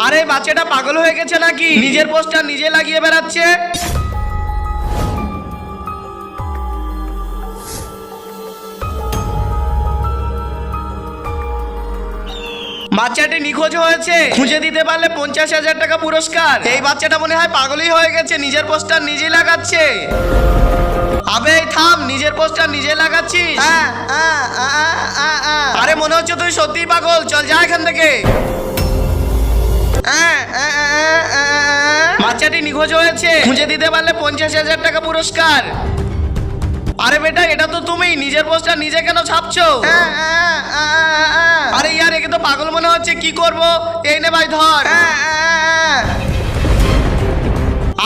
আরে বাচ্চাটা পাগল হয়ে গেছে নাকি? নিজের পোস্টার নিজে লাগিয়ে বেড়াচ্ছে। বাচ্চাটি নিখোঁজ হয়েছে, খুঁজে দিতে পারলে 50,000 টাকা পুরস্কার। এই বাচ্চাটা মনে হয় পাগলই হয়ে গেছে, নিজের পোস্টার নিজে লাগাচ্ছে। আবে থাম, নিজের পোস্টার নিজে লাগাচ্ছিস? আরে মনে হচ্ছে তুই সত্যিই পাগল, চল যা এখান থেকে। বাচ্চাটি নিখোঁজ হয়েছে, খুঁজে দিতে পারলে 50,000 টাকা পুরস্কার। আরে বেটা, এটা তো তুমি, নিজের পোস্টার নিজে কেন ছাপছো? আরে ইয়ার, একে তো পাগল মনে হচ্ছে, কি করব? এই নে ভাই ধর।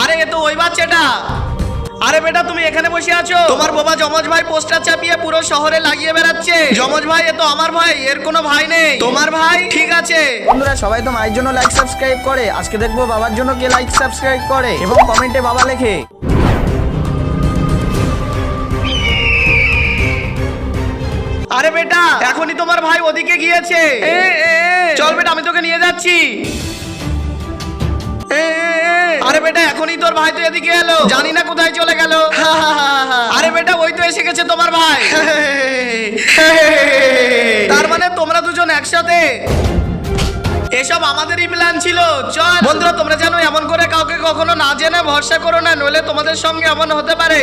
আরে এ তো ওই বাচ্চাটা। আরে বেটা, তুমি এখানে বসে আছো? তোমার বাবা যমজ ভাই পোস্টার চাপিয়ে পুরো শহরে লাগিয়ে বেড়াচ্ছে। যমজ ভাই, এ তো আমার ভাই, এর কোনো ভাই নেই। তোমার ভাই? ঠিক আছে। বন্ধুরা, সবাই তো মায়ের জন্য লাইক সাবস্ক্রাইব করে, আজকে দেখবো বাবার জন্য কে লাইক সাবস্ক্রাইব করে এবং কমেন্টে বাবা লেখে। আরে বেটা, এখনই তোমার ভাই ওদিকে গিয়েছে। চল বেটা, আমি তোকে নিয়ে যাচ্ছি। আরে বেটা, এখনই তোর ভাই তো এদিকে এলো, জানি না কোথায় চলে গেল। আরে বেটা, ওই তো এসে গেছে তোমার ভাই। তার মানে তোমরা দুজন একসাথে? এসব আমাদেরই প্ল্যান ছিল। চল বন্ধুরা, তোমরা জানো এমন করে কাউকে কখনো না জেনে ভরসা করো না, নইলে তোমাদের সঙ্গে এমন হতে পারে।